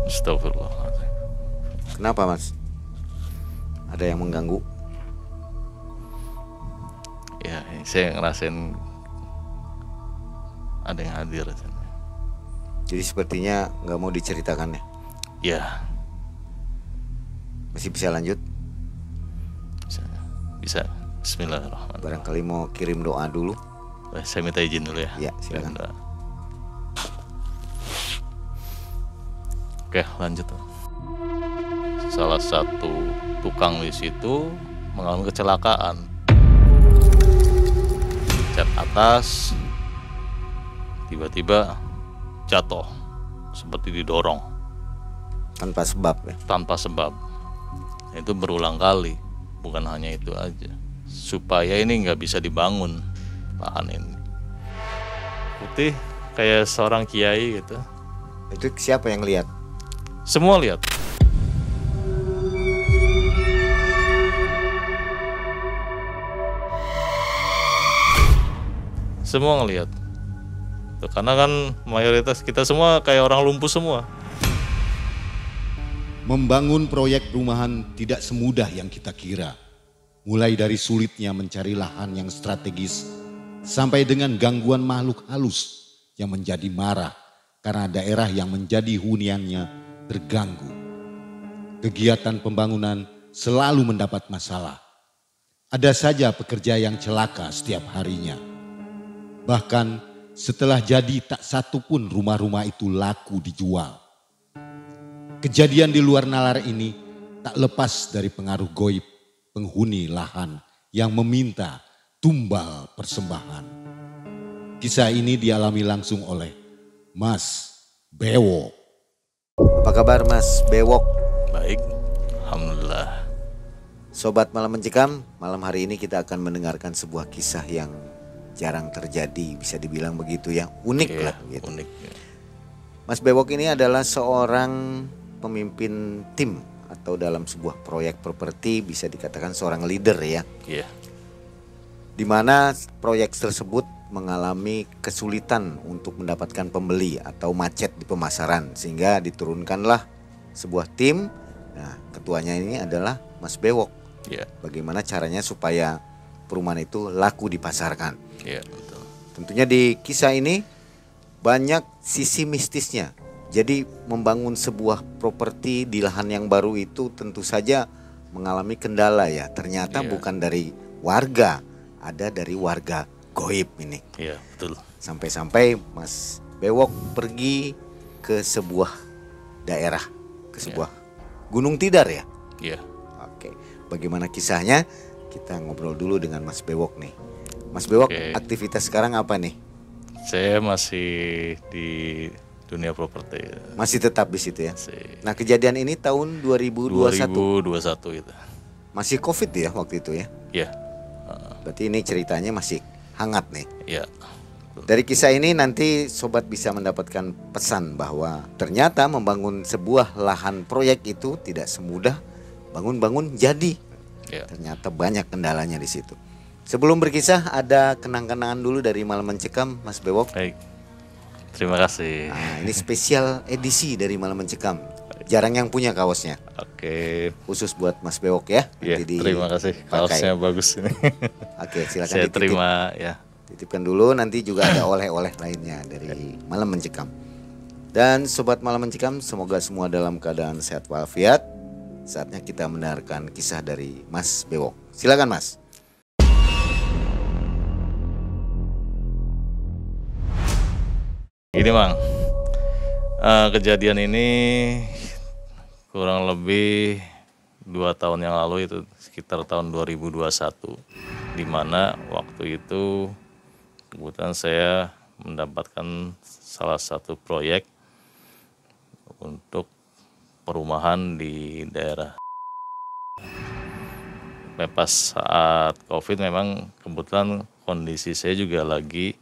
Astagfirullahaladzim. Kenapa Mas? Ada yang mengganggu? Ya, saya ngerasain ada yang hadir. Jadi sepertinya nggak mau diceritakan ya? Ya, Masih bisa lanjut? bisa. Bismillahirrahmanirrahim. Barangkali mau kirim doa dulu? Saya minta izin dulu ya. Ya, silakan. Oke, lanjut. Salah satu tukang di situ mengalami kecelakaan. Cat atas tiba-tiba jatuh seperti didorong Tanpa sebab ya? tanpa sebab. Itu berulang kali, bukan hanya itu aja. Supaya ini nggak bisa dibangun lahan ini. Putih kayak seorang kiai gitu. Itu siapa yang lihat? Semua lihat. Semua ngelihat. Tuh, karena kan mayoritas kita semua kayak orang lumpuh semua. Membangun proyek perumahan tidak semudah yang kita kira. Mulai dari sulitnya mencari lahan yang strategis, sampai dengan gangguan makhluk halus yang menjadi marah karena daerah yang menjadi huniannya terganggu. Kegiatan pembangunan selalu mendapat masalah. Ada saja pekerja yang celaka setiap harinya. Bahkan setelah jadi tak satu pun rumah-rumah itu laku dijual. Kejadian di luar nalar ini tak lepas dari pengaruh goib penghuni lahan yang meminta tumbal persembahan. Kisah ini dialami langsung oleh Mas Bewok. Apa kabar Mas Bewok? Baik, alhamdulillah. Sobat Malam Mencekam, malam hari ini kita akan mendengarkan sebuah kisah yang jarang terjadi, bisa dibilang begitu ya, unik Iya, lah gitu. unik. Mas Bewok ini adalah seorang pemimpin tim atau dalam sebuah proyek properti, bisa dikatakan seorang leader ya. Iya. Di mana proyek tersebut mengalami kesulitan untuk mendapatkan pembeli atau macet di pemasaran, sehingga diturunkanlah sebuah tim. Nah, ketuanya ini adalah Mas Bewok. Iya. Bagaimana caranya supaya perumahan itu laku dipasarkan. Iya, betul. Tentunya di kisah ini banyak sisi mistisnya. Jadi membangun sebuah properti di lahan yang baru itu tentu saja mengalami kendala ya. Ternyata Iya. bukan dari warga, ada dari warga goib ini. Iya, betul. Sampai-sampai Mas Bewok pergi ke sebuah daerah, ke sebuah Gunung Tidar ya. Iya. Oke, bagaimana kisahnya? Kita ngobrol dulu dengan Mas Bewok nih. Mas Bewok, Oke. aktivitas sekarang apa nih? Saya masih di dunia properti. Masih tetap di situ ya. Masih Nah, kejadian ini tahun 2021. 2021 gitu. Masih Covid ya waktu itu ya. Iya. Berarti ini ceritanya masih hangat nih. Iya. Dari kisah ini nanti sobat bisa mendapatkan pesan bahwa ternyata membangun sebuah lahan proyek itu tidak semudah bangun-bangun jadi. Iya. Ternyata banyak kendalanya di situ. Sebelum berkisah, ada kenang-kenangan dulu dari Malam Mencekam, Mas Bewok. Baik. Terima kasih. Nah, ini spesial edisi dari Malam Mencekam. Jarang yang punya kaosnya. Oke. Khusus buat Mas Bewok ya. Iya, Nanti terima kasih. dipakai. Kaosnya bagus ini. Oke, silakan Saya dititip. terima ya. Titipkan dulu, nanti juga ada oleh-oleh lainnya dari Malam Mencekam. Dan sobat Malam Mencekam, semoga semua dalam keadaan sehat walafiat. Saatnya kita mendengarkan kisah dari Mas Bewok. Silakan Mas. Gini Bang, kejadian ini kurang lebih 2 tahun yang lalu, itu sekitar tahun 2021, di mana waktu itu kebetulan saya mendapatkan salah satu proyek untuk perumahan di daerah. Pas saat COVID memang kebetulan kondisi saya juga lagi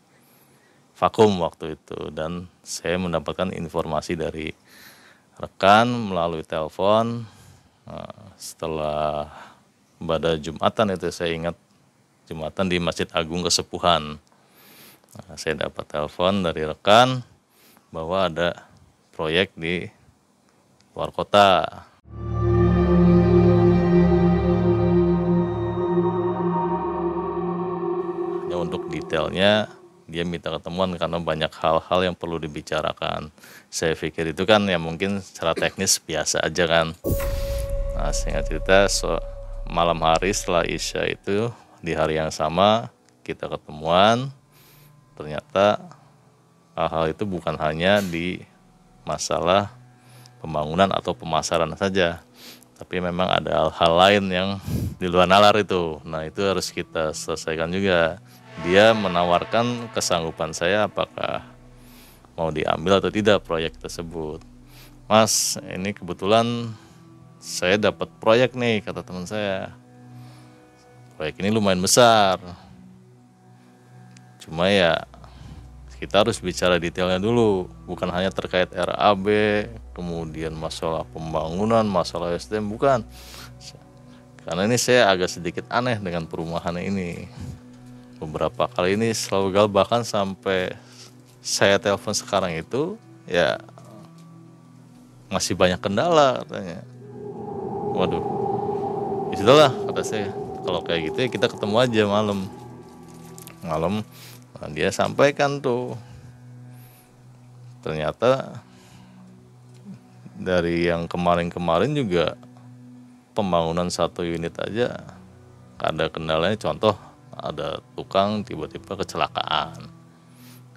vakum waktu itu, dan saya mendapatkan informasi dari rekan melalui telepon. Setelah pada Jumatan itu, saya ingat Jumatan di Masjid Agung Kesepuhan. Saya dapat telepon dari rekan bahwa ada proyek di luar kota. Hanya untuk detailnya dia minta ketemuan karena banyak hal-hal yang perlu dibicarakan. Saya pikir itu kan ya mungkin secara teknis biasa aja kan. Nah, singkat cerita malam hari setelah Isya itu di hari yang sama kita ketemuan. Ternyata hal-hal itu bukan hanya di masalah pembangunan atau pemasaran saja, tapi memang ada hal-hal lain yang di luar nalar itu. Nah, itu harus kita selesaikan juga. Dia menawarkan kesanggupan saya apakah mau diambil atau tidak proyek tersebut. Mas, ini kebetulan saya dapat proyek nih, kata teman saya. Proyek ini lumayan besar. Cuma ya kita harus bicara detailnya dulu, bukan hanya terkait RAB, kemudian masalah pembangunan, masalah SDM, bukan. Karena ini saya agak sedikit aneh dengan perumahan ini. Beberapa kali ini selalu gagal, bahkan sampai saya telepon sekarang itu ya masih banyak kendala katanya. Waduh, ya sudahlah kata saya, kalau kayak gitu ya kita ketemu aja malam. Nah, dia sampaikan tuh, ternyata dari yang kemarin-kemarin juga pembangunan 1 unit aja ada kendalanya. Contoh, ada tukang tiba-tiba kecelakaan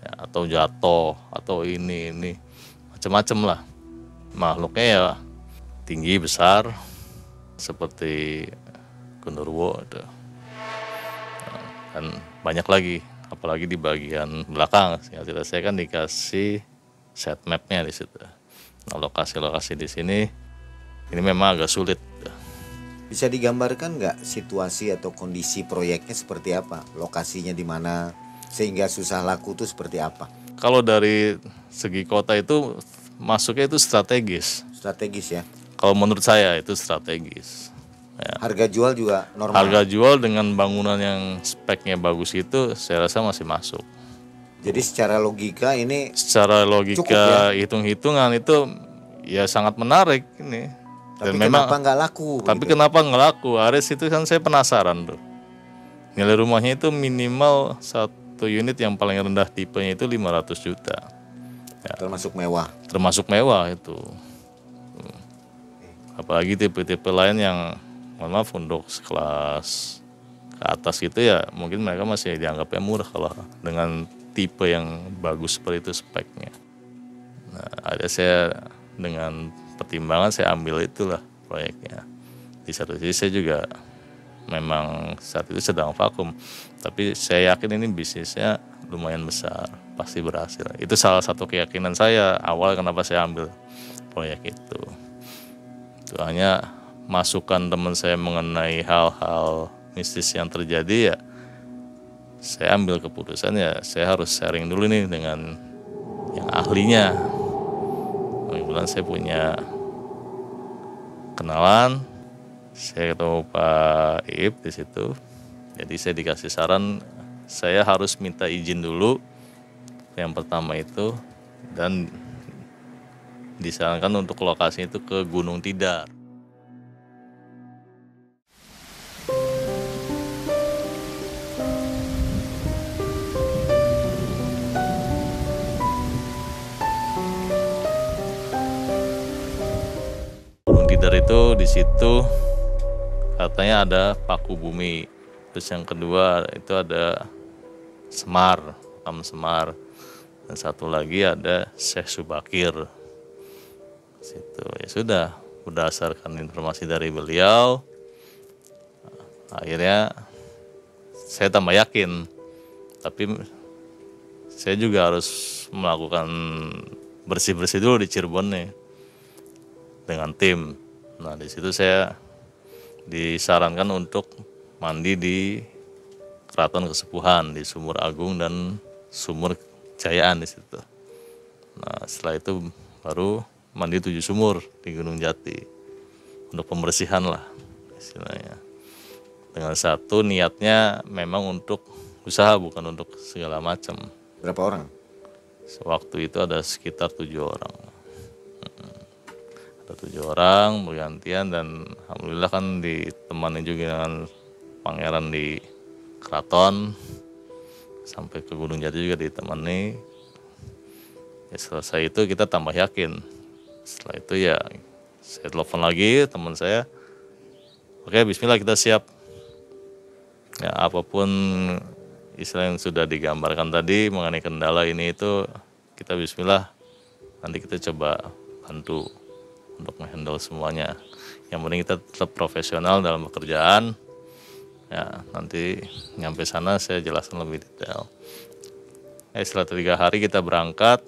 ya, atau jatuh atau ini macam-macam lah. Makhluknya ya tinggi besar seperti genderuwo ada. Dan banyak lagi, apalagi di bagian belakang. Sehingga saya kan dikasih set mapnya di situ. Nah, lokasi-lokasi di sini ini memang agak sulit. Bisa digambarkan nggak situasi atau kondisi proyeknya seperti apa? Lokasinya di mana sehingga susah laku itu seperti apa? Kalau dari segi kota itu masuknya itu strategis. Strategis ya. Kalau menurut saya itu strategis. Ya. Harga jual juga normal. Harga jual dengan bangunan yang speknya bagus itu saya rasa masih masuk. Jadi secara logika ini Secara logika ya? Hitung-hitungan itu ya sangat menarik ini. Tapi Dan memang, kenapa nggak laku? Tapi gitu? kenapa nggak laku? Ares itu kan saya penasaran tuh. Nilai rumahnya itu minimal 1 unit yang paling rendah tipenya itu 500 juta. Ya. Termasuk mewah. Termasuk mewah itu. Apalagi tipe-tipe lain yang mohon maaf untuk sekelas ke atas gitu ya, mungkin mereka masih dianggapnya murah kalau dengan tipe yang bagus seperti itu speknya. Nah, ada saya dengan pertimbangan saya ambil itulah proyeknya. Di satu sisi saya juga memang saat itu sedang vakum, tapi saya yakin ini bisnisnya lumayan besar, pasti berhasil. Itu salah satu keyakinan saya awal kenapa saya ambil proyek itu. Itu hanya masukan teman saya mengenai hal-hal mistis yang terjadi ya, saya ambil keputusan ya saya harus sharing dulu nih dengan yang ahlinya. Kebetulan saya punya kenalan, saya ketemu Pak Iip di situ. Jadi saya dikasih saran saya harus minta izin dulu yang pertama itu, dan disarankan untuk lokasi itu ke Gunung Tidar. Tidar itu di situ katanya ada paku bumi. Terus yang kedua itu ada Semar, makam Semar. Dan satu lagi ada Syekh Subakir. Situ ya sudah, berdasarkan informasi dari beliau, akhirnya saya tambah yakin. Tapi saya juga harus melakukan bersih-bersih dulu di Cirebon nih dengan tim. Nah, di situ saya disarankan untuk mandi di Keraton Kesepuhan di Sumur Agung dan Sumur Jayaan di situ. Nah, setelah itu baru mandi 7 sumur di Gunung Jati untuk pembersihan lah istilahnya. Dengan satu niatnya memang untuk usaha, bukan untuk segala macam. Berapa orang? Sewaktu itu ada sekitar 7 orang. Ada 7 orang bergantian, dan alhamdulillah kan ditemani juga dengan pangeran di keraton, sampai ke Gunung Jati juga ditemani. Ya, selesai itu kita tambah yakin. Setelah itu ya saya telepon lagi teman saya, oke bismillah kita siap. Ya, apapun istilah yang sudah digambarkan tadi mengenai kendala ini itu, kita bismillah, nanti kita coba bantu untuk menghandle semuanya. Yang penting kita tetap profesional dalam pekerjaan. Ya, nanti nyampe sana saya jelaskan lebih detail. Setelah 3 hari kita berangkat,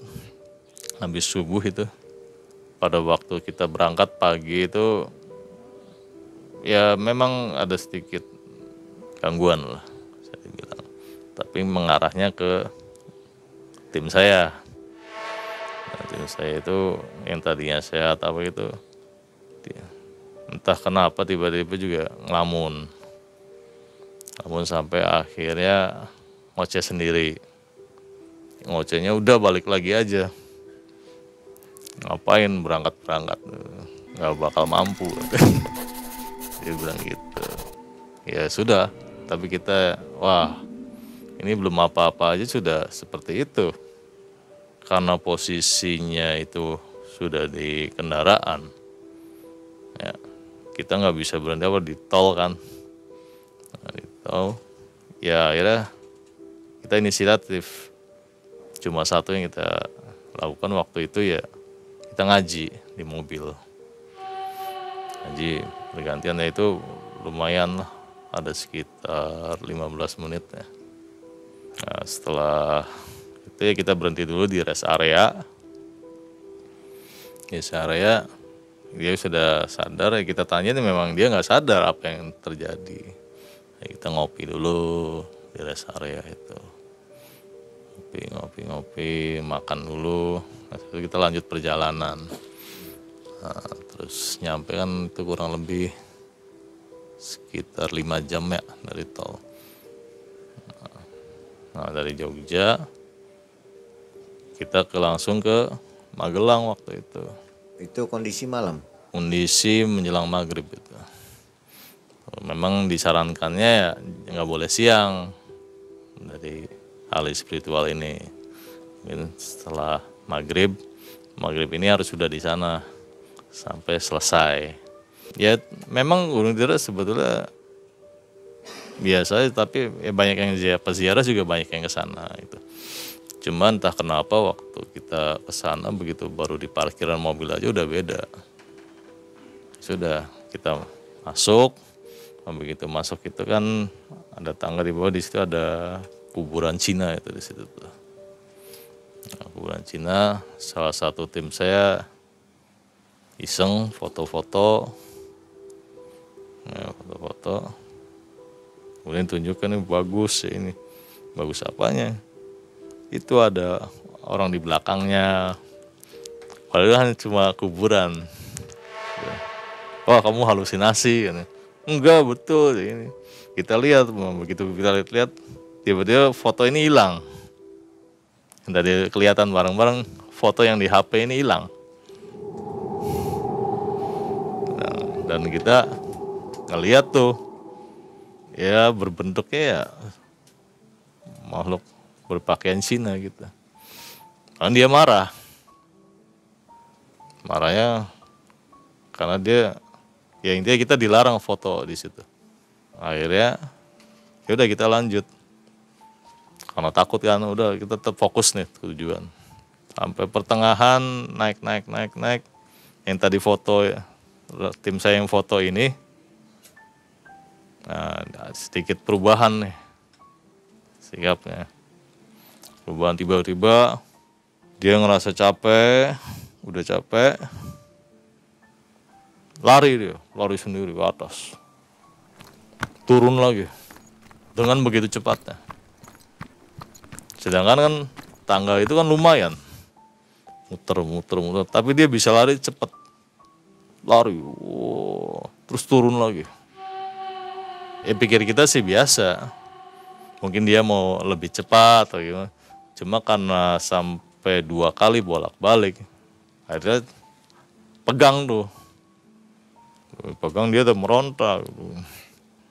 habis subuh itu, pada waktu kita berangkat pagi itu, ya memang ada sedikit gangguan lah, saya bilang. Tapi mengarahnya ke tim saya. Nah, tim saya itu yang tadinya sehat apa itu, entah kenapa tiba-tiba juga ngelamun sampai akhirnya ngoceh sendiri. Ngocehnya udah balik lagi aja, ngapain berangkat nggak bakal mampu. Dia bilang gitu. Ya sudah, tapi kita wah ini belum apa-apa aja sudah seperti itu, karena posisinya itu sudah di kendaraan. Ya, kita nggak bisa berhenti apa di tol kan. Nah, di tol ya akhirnya kita inisiatif. Cuma satu yang kita lakukan waktu itu, ya kita ngaji di mobil. Ngaji bergantian, ya itu lumayan lah, ada sekitar 15 menit ya. Nah, setelah itu ya kita berhenti dulu di rest area. Di rest area dia sudah sadar, ya kita tanya, memang dia nggak sadar apa yang terjadi. Ya, kita ngopi dulu di rest area itu. Ngopi, makan dulu. Nah, itu kita lanjut perjalanan. Nah, terus nyampe kan itu kurang lebih sekitar 5 jam ya dari tol. Nah, dari Jogja kita langsung ke Magelang waktu itu. Itu kondisi malam. Kondisi menjelang maghrib itu. Memang disarankannya ya nggak boleh siang dari ahli spiritual ini. Mungkin setelah maghrib ini harus sudah di sana sampai selesai. Ya memang Gunung Tidara sebetulnya biasa, tapi ya banyak yang peziarah juga banyak yang ke sana itu. Cuman entah kenapa waktu kita ke sana, begitu baru di parkiran mobil aja udah beda. Sudah kita masuk, begitu masuk itu kan ada tangga di bawah, di situ ada kuburan Cina itu di situ tuh. Nah, kuburan Cina, salah satu tim saya iseng foto-foto. Nah, foto-foto. Kemudian tunjukkan ini bagus ya, ini. Bagus apanya? Itu ada orang di belakangnya. Padahal cuma kuburan. Wah, kamu halusinasi kan. Enggak, betul ini. Kita lihat, begitu kita lihat tiba-tiba foto ini hilang. Tadi kelihatan bareng-bareng, foto yang di HP ini hilang. Dan kita ngelihat tuh, ya berbentuknya ya makhluk berpakaian Cina gitu. Kan dia marah. Marahnya karena dia, ya intinya kita dilarang foto di situ. Akhirnya ya udah kita lanjut. Karena takut kan, udah kita tetap fokus nih tujuan. Sampai pertengahan naik. Yang tadi foto ya, tim saya yang foto ini, nah sedikit perubahan nih sikapnya. Perubahan tiba-tiba dia ngerasa capek, udah capek, lari sendiri ke atas. Turun lagi dengan begitu cepatnya. Sedangkan kan tangga itu kan lumayan, muter, tapi dia bisa lari cepat, terus turun lagi. Ya pikir kita sih biasa, mungkin dia mau lebih cepat atau gimana. Cuma karena sampai 2 kali bolak-balik. Akhirnya pegang tuh, pegang dia udah meronta gitu.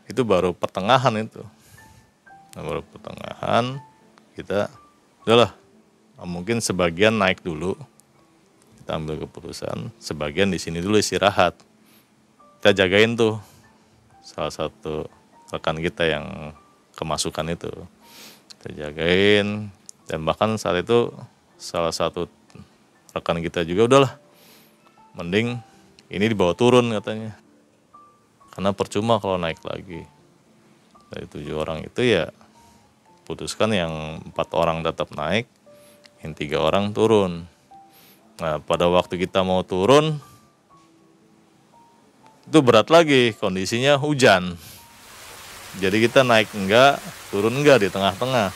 Itu baru pertengahan itu. Nah, baru pertengahan kita udahlah, mungkin sebagian naik dulu, kita ambil keputusan, sebagian di sini dulu istirahat. Kita jagain tuh salah satu rekan kita yang kemasukan itu, kita jagain. Dan bahkan saat itu salah satu rekan kita juga udahlah, mending ini dibawa turun katanya, karena percuma kalau naik lagi. Dari 7 orang itu ya putuskan yang 4 orang tetap naik, yang 3 orang turun. Nah, pada waktu kita mau turun itu berat lagi, kondisinya hujan. Jadi kita naik enggak, turun enggak, di tengah-tengah.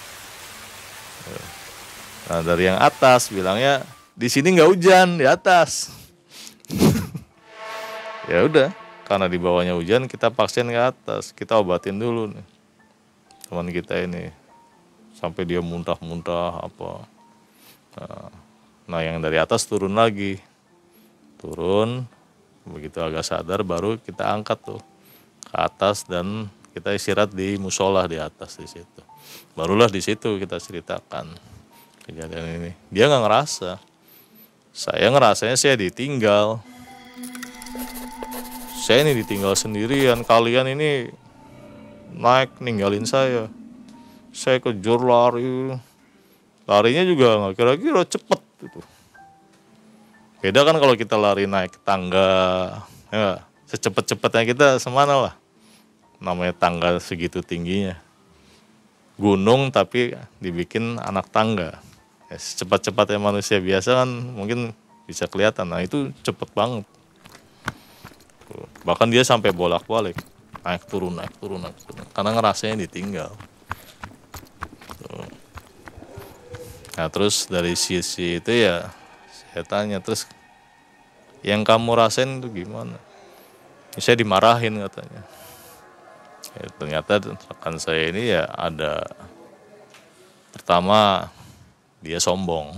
Nah, dari yang atas bilangnya di sini enggak hujan, di atas. Ya udah, karena di bawahnya hujan, kita paksain ke atas, kita obatin dulu nih teman kita ini sampai dia muntah-muntah apa. Nah, yang dari atas turun lagi, turun, begitu agak sadar baru kita angkat tuh ke atas dan kita istirahat di musola di atas di situ. Barulah di situ kita ceritakan kejadian ini. Dia nggak ngerasa, saya ngerasanya saya ditinggal. Saya ini ditinggal sendirian, kalian ini naik ninggalin saya. Saya kejar lari, larinya juga nggak kira-kira cepet gitu. Beda kan kalau kita lari naik tangga, ya secepat-cepatnya kita semana lah. Namanya tangga segitu tingginya, gunung tapi dibikin anak tangga. Ya, secepat-cepatnya manusia biasa kan mungkin bisa kelihatan. Nah itu cepet banget. Bahkan dia sampai bolak-balik, naik turun, karena ngerasanya ditinggal. Nah terus dari sisi itu ya saya tanya, terus yang kamu rasain itu gimana? Saya dimarahin katanya. Ya, ternyata rekan saya ini ya ada, pertama dia sombong.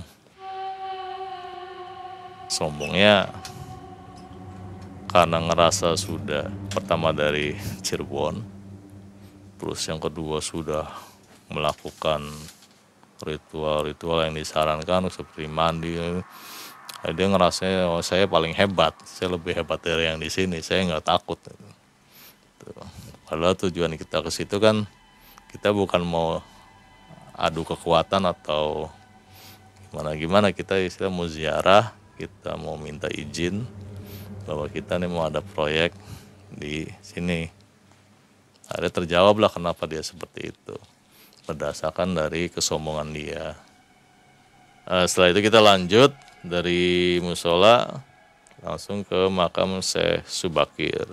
Sombongnya karena ngerasa sudah, pertama dari Cirebon, terus yang kedua sudah melakukan ritual-ritual yang disarankan seperti mandi. Dia ngerasanya, oh, saya paling hebat, saya lebih hebat dari yang di sini, saya nggak takut. Padahal tujuan kita ke situ kan kita bukan mau adu kekuatan atau gimana, kita istilah mau ziarah, kita mau minta izin bahwa kita nih mau ada proyek di sini. Akhirnya terjawablah kenapa dia seperti itu, berdasarkan dari kesombongan dia. Setelah itu kita lanjut dari musola langsung ke makam Syekh Subakir.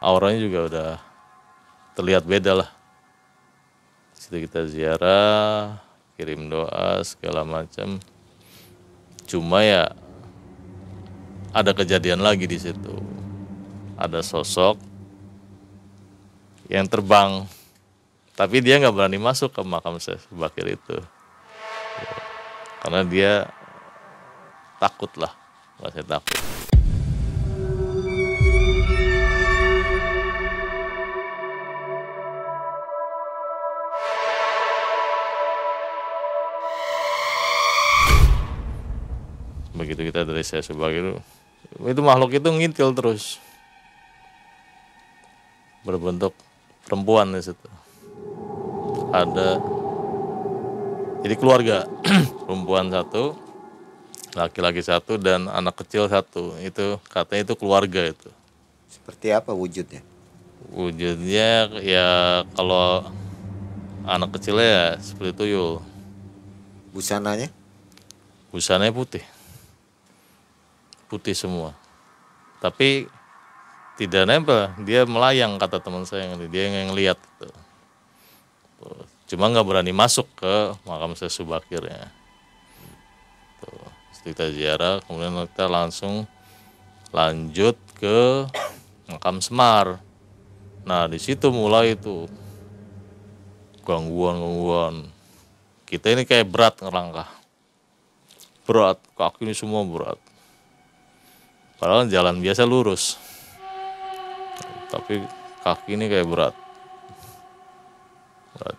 Auranya juga udah terlihat beda lah. Situ kita ziarah, kirim doa segala macam. Cuma ya ada kejadian lagi di situ. Ada sosok yang terbang, tapi dia nggak berani masuk ke makam Syekh Subakir itu, karena dia takut lah, masih takut. Begitu kita dari Syekh Subakir, itu makhluk itu ngintil terus, berbentuk perempuan di situ. Ada, jadi keluarga, perempuan 1, laki-laki 1, dan anak kecil 1. Itu katanya itu keluarga itu. Seperti apa wujudnya? Wujudnya ya kalau anak kecilnya ya seperti tuyul. Busananya? Busananya putih. Putih semua. Tapi tidak nempel, dia melayang kata teman saya, dia yang lihat gitu. Cuma nggak berani masuk ke makam Syekh Subakirnya. Kita ziarah, kemudian kita langsung lanjut ke makam Semar. Nah di situ mulai itu gangguan kita ini kayak berat ngelangkah, berat, kaki ini semua berat. Padahal jalan biasa lurus, tapi kaki ini kayak berat.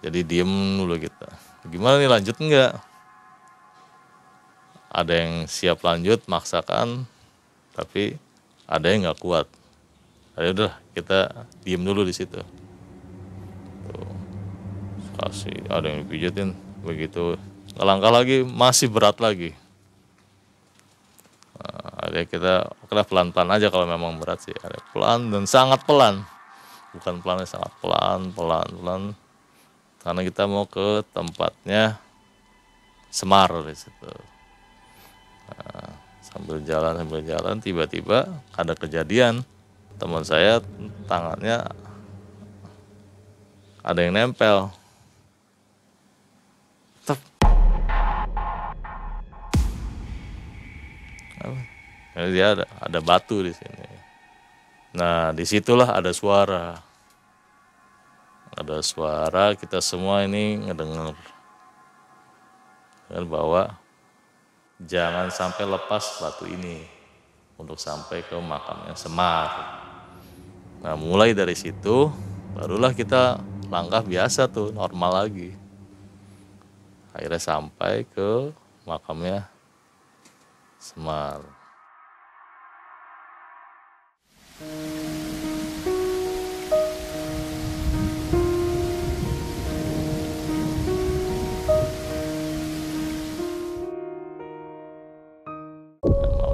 Jadi diem dulu kita. Gimana nih, lanjut enggak? Ada yang siap lanjut, maksakan, tapi ada yang nggak kuat. Ayo udah, kita diem dulu di situ. Tuh. Kasih, ada yang pijetin, begitu ngelangkah lagi masih berat lagi. Nah, ada kita pelan-pelan aja kalau memang berat sih. Ada pelan dan sangat pelan, bukan pelan, sangat pelan. Karena kita mau ke tempatnya Semar di situ. Nah, sambil jalan tiba-tiba ada kejadian, teman saya tangannya ada yang nempel. Tep. Nah, dia ada batu di sini. Nah, disitulah ada suara. Ada suara, kita semua ini ngedengar bahwa jangan sampai lepas batu ini untuk sampai ke makamnya Semar. Nah, mulai dari situ barulah kita langkah biasa tuh, normal lagi. Akhirnya sampai ke makamnya Semar.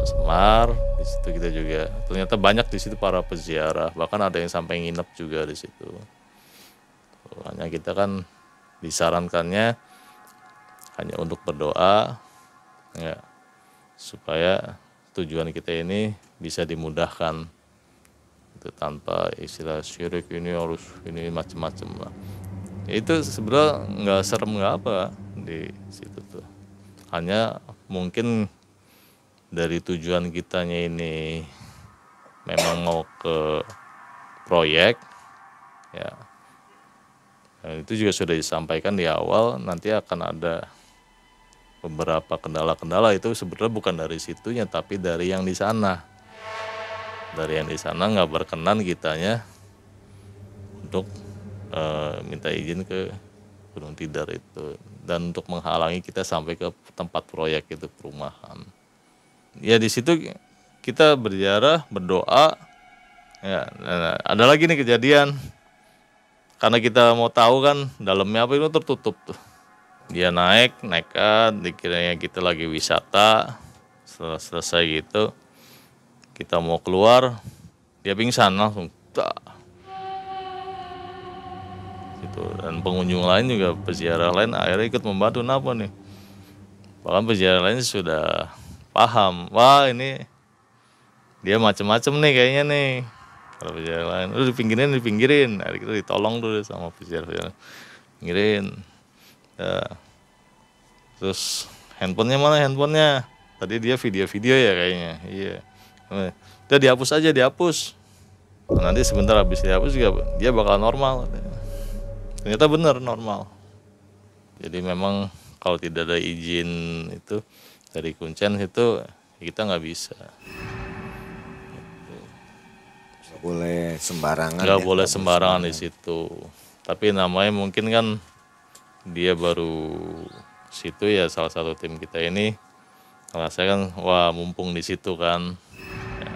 Semar, di situ kita juga ternyata banyak di situ para peziarah, bahkan ada yang sampai nginep juga di situ. Hanya kita kan disarankannya hanya untuk berdoa, ya, supaya tujuan kita ini bisa dimudahkan, itu tanpa istilah syirik ini harus ini macam-macam lah. Itu sebenarnya nggak serem nggak apa di situ tuh. Hanya mungkin dari tujuan kitanya ini memang mau ke proyek, ya. Dan itu juga sudah disampaikan di awal, nanti akan ada beberapa kendala-kendala, itu sebenarnya bukan dari situnya, tapi dari yang di sana. Dari yang di sana nggak berkenan kitanya untuk minta izin ke Gunung Tidar itu, dan untuk menghalangi kita sampai ke tempat proyek itu, perumahan. Ya di situ kita berziarah, berdoa. Ya, nah, ada lagi nih kejadian. Karena kita mau tahu kan dalamnya apa, itu tertutup tuh. Dia nekat, dikiranya kita lagi wisata. Setelah selesai gitu, kita mau keluar, dia pingsan langsung. Gitu. Dan pengunjung lain juga, peziarah lain akhirnya ikut membantu. Kenapa nih? Bahkan peziarah lain sudah paham, wah ini dia macem-macem nih kayaknya nih. Kalau peziarah lain, udah dipinggirin, nah, kita ditolong dulu sama peziarah, pinggirin. Ya. Terus handphonenya, tadi dia video-video ya kayaknya, iya. Udah dihapus aja, nah, nanti sebentar habis dihapus juga dia bakal normal. Ternyata benar normal. Jadi memang kalau tidak ada izin itu dari Kuncen itu, kita nggak bisa. Nggak boleh sembarangan. Nggak boleh sembarangan di situ. Tapi namanya mungkin kan dia baru situ ya, salah satu tim kita ini ngerasa kan, wah mumpung di situ kan, ya,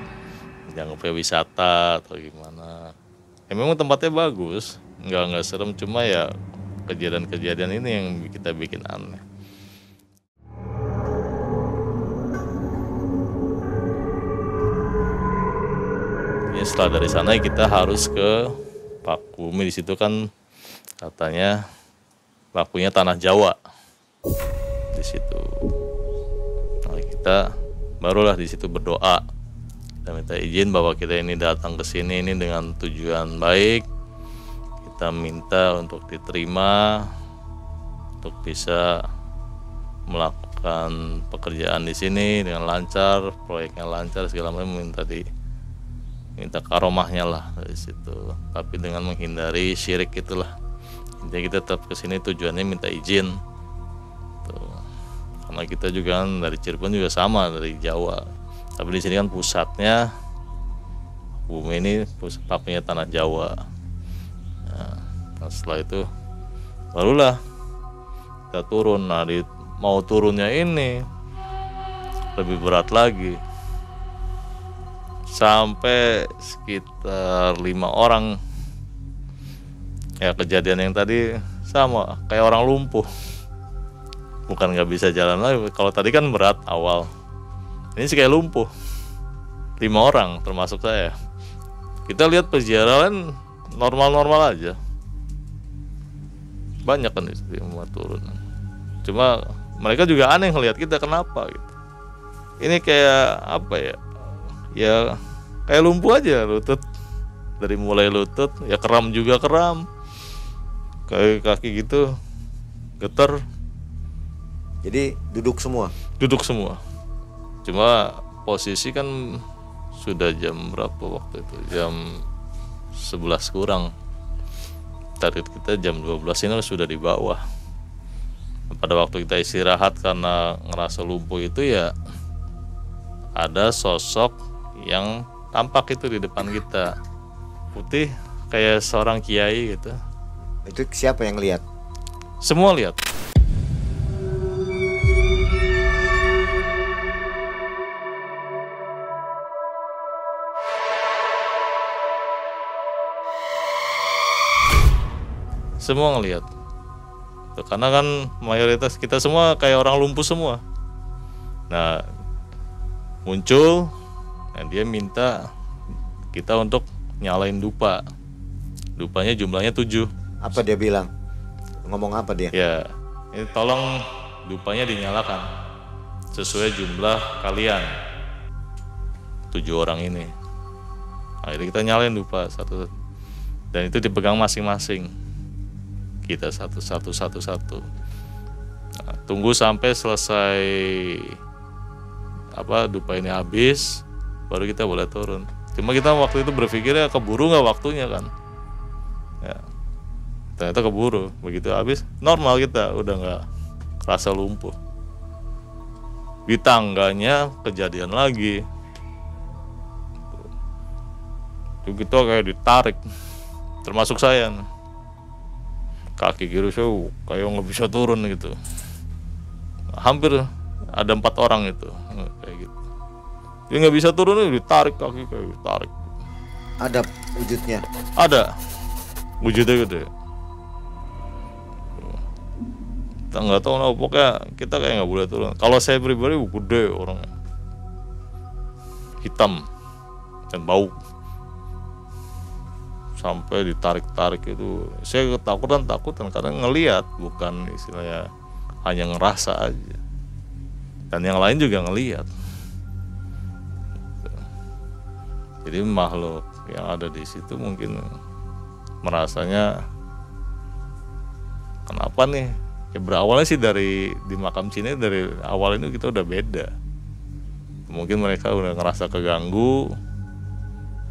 jangan lupa wisata atau gimana. Ya memang tempatnya bagus, nggak serem, cuma ya kejadian-kejadian ini yang kita bikin aneh. Setelah dari sana kita harus ke Pakumi. Di situ kan katanya pakunya tanah Jawa di situ. Nah, kita barulah di situ berdoa dan minta izin bahwa kita ini datang ke sini ini dengan tujuan baik. Kita minta untuk diterima, untuk bisa melakukan pekerjaan di sini dengan lancar, proyeknya lancar, segala macam, minta karomahnya lah dari situ, tapi dengan menghindari syirik itulah. Intinya kita tetap kesini tujuannya minta izin karena kita juga kan dari Cirebon juga sama dari Jawa, tapi di sini kan pusatnya bumi ini pusatnya tanah Jawa. Nah, setelah itu barulah kita turun. Nah, mau turunnya ini lebih berat lagi, sampai sekitar 5 orang. Ya kejadian yang tadi sama kayak orang lumpuh, bukan nggak bisa jalan lagi. Kalau tadi kan berat awal, ini sih kayak lumpuh. 5 orang termasuk saya. Kita lihat peziarahan normal-normal aja, banyak kan yang mau turun. Cuma mereka juga aneh ngelihat kita, kenapa gitu. Ini kayak apa ya? Ya kayak lumpuh aja lutut, dari mulai lutut ya kram juga kram, kaki gitu getar. Jadi duduk semua. Cuma posisi kan sudah jam berapa waktu itu, jam 11 kurang. Target kita jam 12 ini sudah di bawah. Pada waktu kita istirahat karena ngerasa lumpuh itu, ya ada sosok yang tampak itu di depan kita, putih kayak seorang kiai gitu. Itu siapa yang lihat? Semua lihat. Semua ngelihat. Karena kan mayoritas kita semua kayak orang lumpuh semua. Nah, muncul, nah dia minta kita untuk nyalain dupa. Dupanya jumlahnya 7. Apa dia bilang? Ngomong apa dia? Ya, ini tolong dupanya dinyalakan sesuai jumlah kalian, 7 orang ini. Akhirnya kita nyalain dupa satu, dan itu dipegang masing-masing. Kita satu. Nah, tunggu sampai selesai dupa ini habis, baru kita boleh turun. Cuma kita waktu itu berpikirnya keburu nggak waktunya kan? Ya, ternyata keburu. Begitu habis, normal kita udah nggak rasa lumpuh. Di tangganya kejadian lagi. Itu kita kayak ditarik, termasuk saya. Kaki kiri saya kayak nggak bisa turun gitu. Hampir ada 4 orang itu kayak gitu. Dia nggak bisa turun, ditarik kaki, kayak ditarik. Ada wujudnya? Ada wujudnya gede. Kita nggak tahu, pokoknya kita kayak nggak boleh turun. Kalau saya pribadi gede orangnya, hitam dan bau. Sampai ditarik-tarik itu, saya ketakutan karena ngelihat, bukan istilahnya hanya ngerasa aja. Dan yang lain juga ngelihat. Jadi makhluk yang ada di situ mungkin merasanya, kenapa nih? Ya berawalnya sih di makam Cina, dari awal ini kita udah beda. Mungkin mereka udah ngerasa keganggu,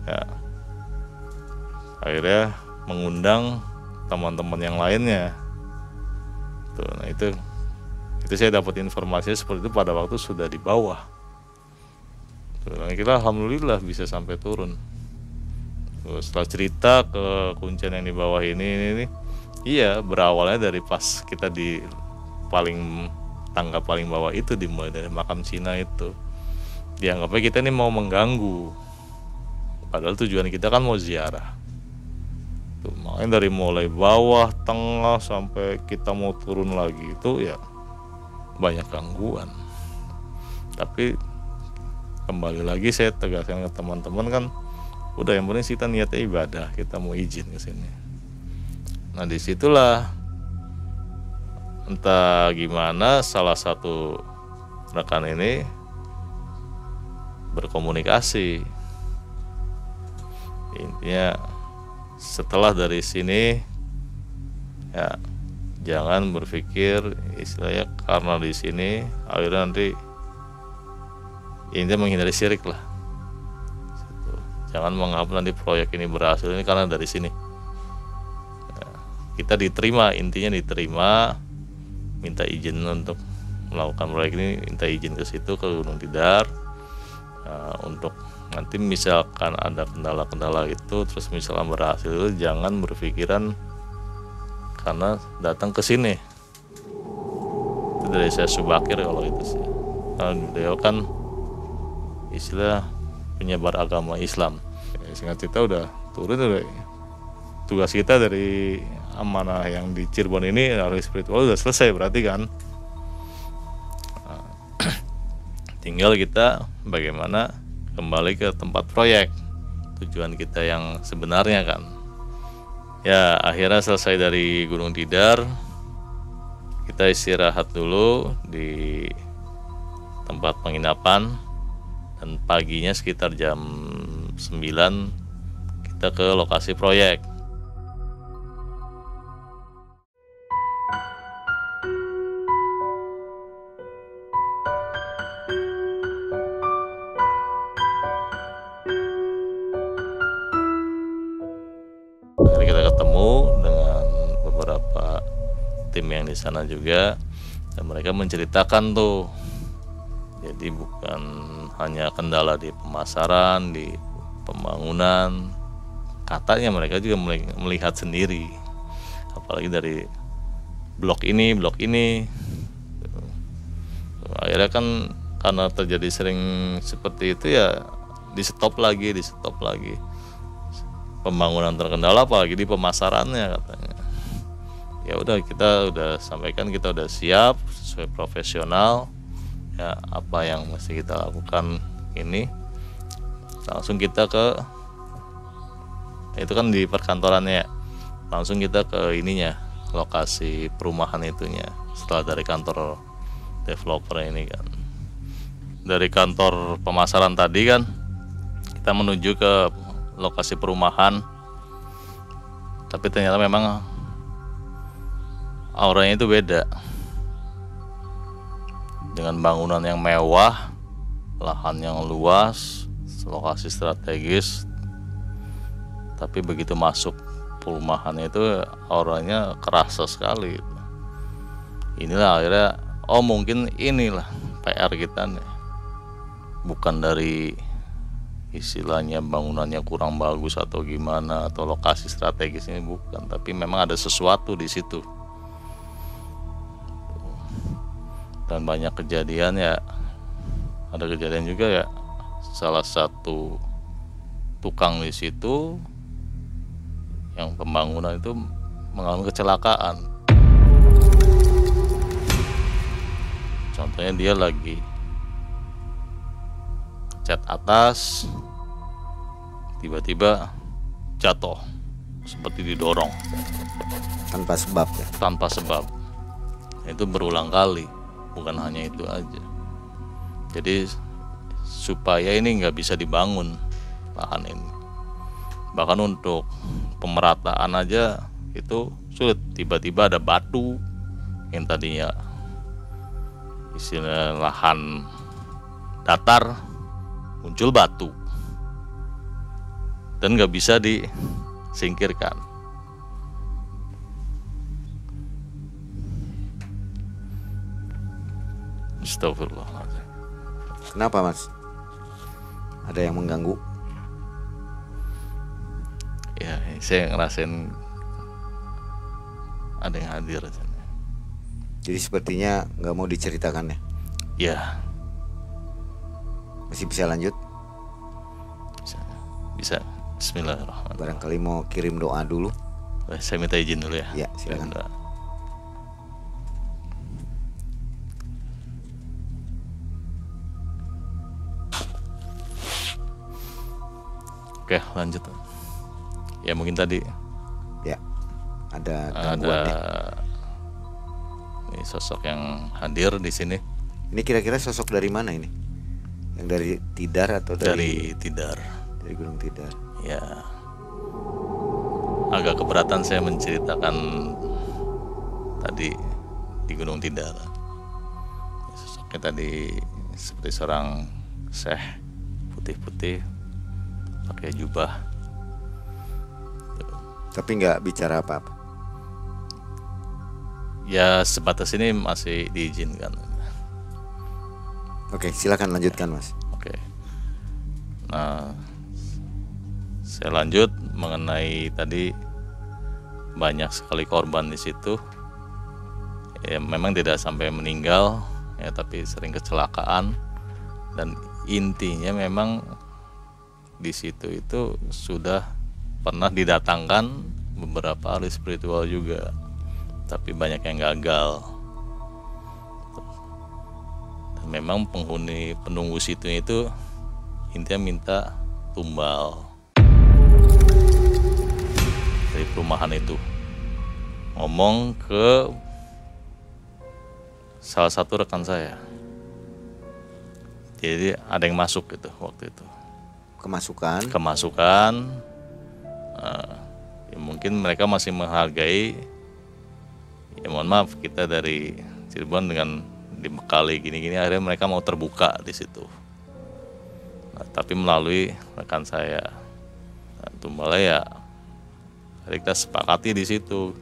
ya akhirnya mengundang teman-teman yang lainnya. Tuh, nah itu saya dapat informasinya seperti itu pada waktu sudah di bawah. Tuh, nah kita alhamdulillah bisa sampai turun. Tuh, setelah cerita ke kuncian yang di bawah ini, iya berawalnya dari pas kita di tangga paling bawah itu, dimulai dari makam Cina itu. Dianggapnya kita ini mau mengganggu, padahal tujuan kita kan mau ziarah. Tuh, makanya dari mulai bawah, tengah, sampai kita mau turun lagi itu ya banyak gangguan. Tapi kembali lagi saya tegaskan ke teman-teman kan, udah yang penting kita niatnya ibadah, kita mau izin ke sini. Nah disitulah entah gimana salah satu rekan ini berkomunikasi. Intinya setelah dari sini ya jangan berpikir istilahnya karena di sini akhirnya nanti intinya menghindari syirik lah. Jangan menganggap nanti proyek ini berhasil ini karena dari sini. Ya, kita diterima, intinya diterima, minta izin untuk melakukan proyek ini minta izin ke situ, ke Gunung Tidar, untuk nanti misalkan ada kendala-kendala itu, terus misalkan berhasil, jangan berpikiran karena datang ke sini. Itu dari saya Subakir kalau itu sih. Karena beliau kan istilah penyebar agama Islam. Singkat cerita udah turun, udah tugas kita dari amanah yang di Cirebon ini harus spiritual udah selesai berarti kan. Tinggal kita bagaimana kembali ke tempat proyek, tujuan kita yang sebenarnya kan. Ya akhirnya selesai dari Gunung Tidar, kita istirahat dulu di tempat penginapan, dan paginya sekitar jam 9 kita ke lokasi proyek. Akhirnya kita ketemu dengan beberapa tim yang di sana juga, dan mereka menceritakan tuh, jadi bukan hanya kendala di pemasaran, di pembangunan, katanya mereka juga melihat sendiri, apalagi dari blok ini. Akhirnya kan karena terjadi sering seperti itu ya di stop lagi. Pembangunan terkendala apalagi di pemasarannya katanya. Ya udah, kita udah sampaikan, kita udah siap sesuai profesional. Ya apa yang mesti kita lakukan ini, langsung kita ke, itu kan di perkantorannya, langsung kita ke ininya, lokasi perumahan itunya. Setelah dari kantor developer ini kan, dari kantor pemasaran tadi kan, kita menuju ke lokasi perumahan, tapi ternyata memang auranya itu beda. Dengan bangunan yang mewah, lahan yang luas, lokasi strategis, tapi begitu masuk perumahan itu auranya kerasa sekali. Inilah akhirnya, oh mungkin inilah PR kita nih, bukan dari istilahnya bangunannya kurang bagus atau gimana, atau lokasi strategis ini, bukan, tapi memang ada sesuatu di situ. Dan banyak kejadian ya, ada kejadian juga ya, salah satu tukang di situ yang pembangunan itu mengalami kecelakaan. Contohnya dia lagi cat atas, tiba-tiba jatuh seperti didorong Tanpa sebab ya. tanpa sebab. Itu berulang kali, bukan hanya itu aja. Jadi supaya ini nggak bisa dibangun lahan ini, bahkan untuk pemerataan aja itu sulit. Tiba-tiba ada batu yang tadinya istilah lahan datar, muncul batu dan nggak bisa disingkirkan. Astagfirullahaladzim. Kenapa Mas? Ada yang mengganggu? Ya, saya ngerasain ada yang hadir. Jadi sepertinya nggak mau diceritakan ya? Ya, Masih bisa lanjut? bisa. Bismillahirrahmanirrahim. Barangkali mau kirim doa dulu? Saya minta izin dulu ya. Ya, silakan. Oke, lanjut. Ya mungkin tadi Ya, ada ada gangguan ya. ini sosok yang hadir di sini Ini kira-kira sosok dari mana ini? Yang dari Tidar atau dari Tidar. dari Gunung Tidar? Ya, agak keberatan saya menceritakan tadi di Gunung Tidar. Sosoknya tadi seperti seorang syekh putih-putih, pakai jubah. Tapi nggak bicara apa-apa. Ya sebatas ini masih diizinkan. Oke, silakan lanjutkan Mas. Oke. Nah, saya lanjut mengenai tadi banyak sekali korban di situ. Ya, memang tidak sampai meninggal, ya, tapi sering kecelakaan. Dan intinya memang di situ itu sudah pernah didatangkan beberapa ahli spiritual juga, tapi banyak yang gagal. Dan memang penunggu situ itu intinya minta tumbal dari perumahan itu, ngomong ke salah satu rekan saya. Jadi ada yang masuk gitu waktu itu. Kemasukan. Ya mungkin mereka masih menghargai. Ya mohon maaf, kita dari Cirebon dengan dibekali gini-gini, akhirnya mereka mau terbuka di situ. Nah, tapi melalui rekan saya. Nah, tumbalnya ya kita sepakati di situ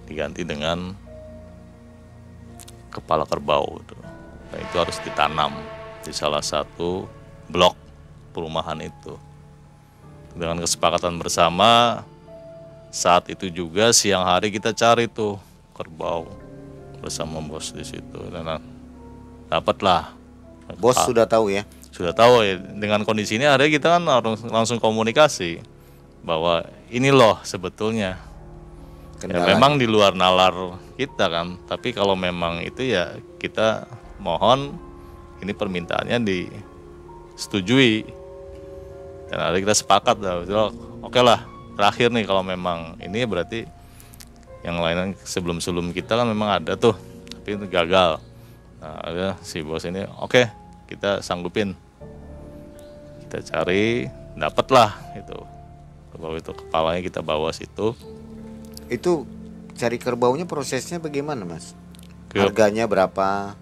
diganti dengan kepala kerbau. Nah, itu harus ditanam di salah satu blok perumahan itu. Dengan kesepakatan bersama, saat itu juga siang hari kita cari tuh kerbau bersama bos di situ. Dan dapatlah. Bos sudah tahu ya? Sudah tahu ya. Dengan kondisi ini akhirnya kita kan harus langsung komunikasi bahwa ini loh sebetulnya. Ya, memang di luar nalar kita kan. Tapi kalau memang itu ya kita mohon ini permintaannya disetujui. Dan akhirnya kita sepakat lah. Oke lah, terakhir nih kalau memang ini berarti yang lain sebelum kita kan memang ada tuh, tapi itu gagal. Nah, ada si bos ini, oke, kita sanggupin. Kita cari, dapatlah itu. Kerbau itu kepalanya kita bawa situ. Itu cari kerbaunya prosesnya bagaimana Mas? Harganya berapa?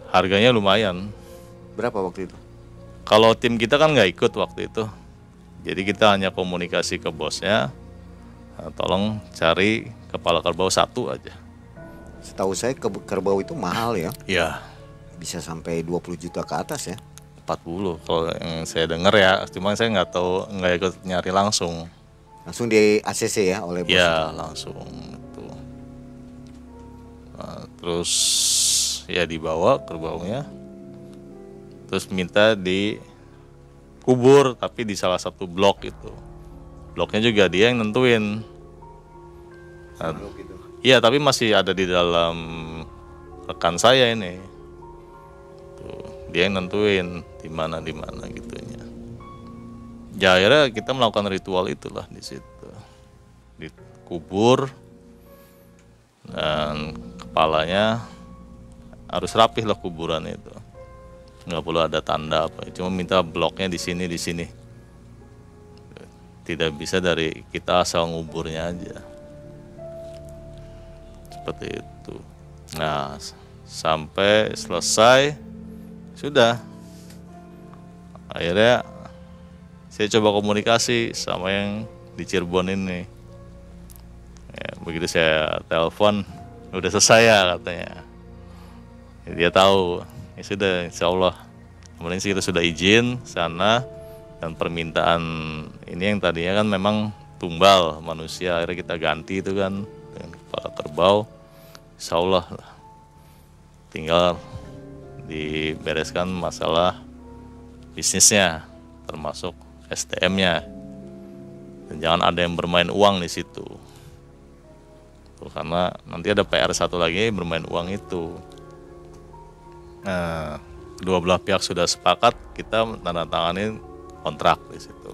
Harganya lumayan. Berapa waktu itu? Kalau tim kita kan nggak ikut waktu itu. Jadi kita hanya komunikasi ke bosnya. Nah, tolong cari kepala kerbau satu aja. Setahu saya kerbau itu mahal ya? Iya. Bisa sampai 20 juta ke atas ya? 40 kalau yang saya dengar ya. Cuma saya nggak tahu, nggak ikut nyari langsung. Langsung di ACC ya oleh bos? Iya, langsung itu. Nah, terus ya dibawa kerbaunya. Terus minta dikubur tapi di salah satu blok itu. Bloknya juga dia yang nentuin. Nah, iya, tapi masih ada di dalam rekan saya ini. Tuh, dia yang nentuin di mana gitunya. Ya, akhirnya kita melakukan ritual itulah di situ. Dikubur dan kepalanya harus rapih lah kuburan itu. Nggak perlu ada tanda apa, cuma minta bloknya di sini. Tidak bisa dari kita asal nguburnya aja. Seperti itu. Nah, sampai selesai sudah. Akhirnya saya coba komunikasi sama yang di Cirebon ini. Ya, begitu saya telepon, udah selesai ya katanya. Ya, dia tahu. Ya sudah, insya Allah. Kemudian kita sudah izin sana, dan permintaan ini yang tadinya kan memang tumbal manusia, akhirnya kita ganti itu kan dengan kepala kerbau. Insya Allah lah. Tinggal dibereskan masalah bisnisnya, termasuk STM-nya. Dan jangan ada yang bermain uang di situ. Tuh, karena nanti ada PR satu lagi, bermain uang itu. Nah, dua belah pihak sudah sepakat, kita tanda-tanganin kontrak di situ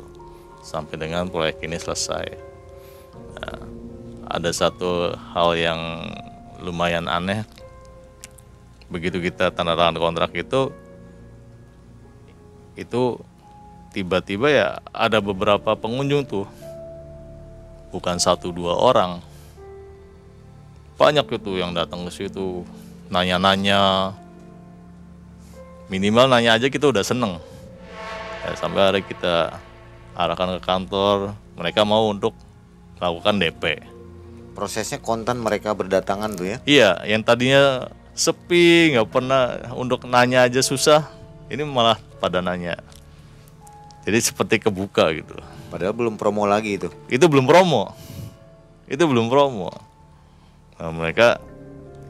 sampai dengan proyek ini selesai. Nah, ada satu hal yang lumayan aneh. Begitu kita tanda tangan kontrak itu tiba-tiba ya ada beberapa pengunjung tuh, bukan 1-2 orang, banyak itu yang datang ke situ nanya-nanya. Minimal nanya aja kita udah seneng ya, sampai hari kita arahkan ke kantor, mereka mau untuk melakukan DP. Prosesnya kontan mereka berdatangan tuh ya? Iya, yang tadinya sepi, nggak pernah, untuk nanya aja susah, Ini malah pada nanya. Jadi seperti kebuka gitu. Padahal belum promo lagi itu. Itu belum promo. Nah, mereka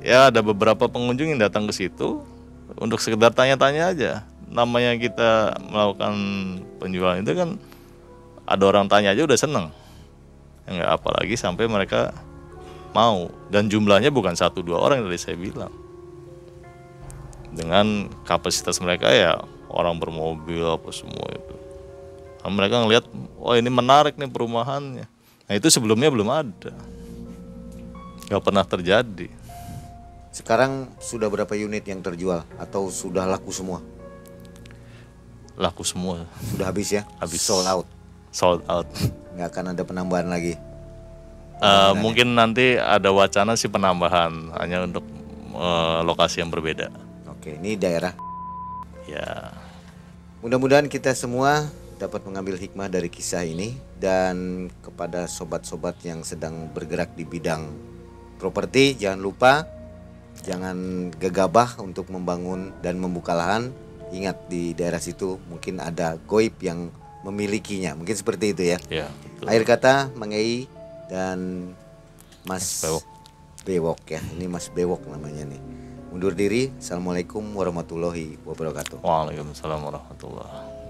ya ada beberapa pengunjung yang datang ke situ untuk sekedar tanya-tanya aja. Namanya kita melakukan penjualan itu kan ada orang tanya aja udah seneng. Enggak apalagi sampai mereka mau, dan jumlahnya bukan 1-2 orang yang tadi saya bilang. Dengan kapasitas mereka ya orang bermobil apa semua itu. Nah, mereka ngelihat, oh ini menarik nih perumahannya. Nah itu sebelumnya belum ada, nggak pernah terjadi. Sekarang sudah berapa unit yang terjual atau sudah laku semua? Laku semua. Sudah habis ya? Habis. Sold out. Sold out. Nggak akan ada penambahan lagi. Mungkin nanti ada wacana sih penambahan, hanya untuk lokasi yang berbeda. Oke, ini daerah. Ya. Mudah-mudahan kita semua dapat mengambil hikmah dari kisah ini, dan kepada sobat-sobat yang sedang bergerak di bidang properti, jangan lupa, jangan gegabah untuk membangun dan membuka lahan. Ingat di daerah situ mungkin ada goib yang memilikinya, mungkin seperti itu ya. Ya, betul. Akhir kata Mang Ei dan Mas Bewok. Bewok ya, ini Mas Bewok namanya nih. Undur diri. Assalamualaikum warahmatullahi wabarakatuh. Waalaikumsalam warahmatullahi.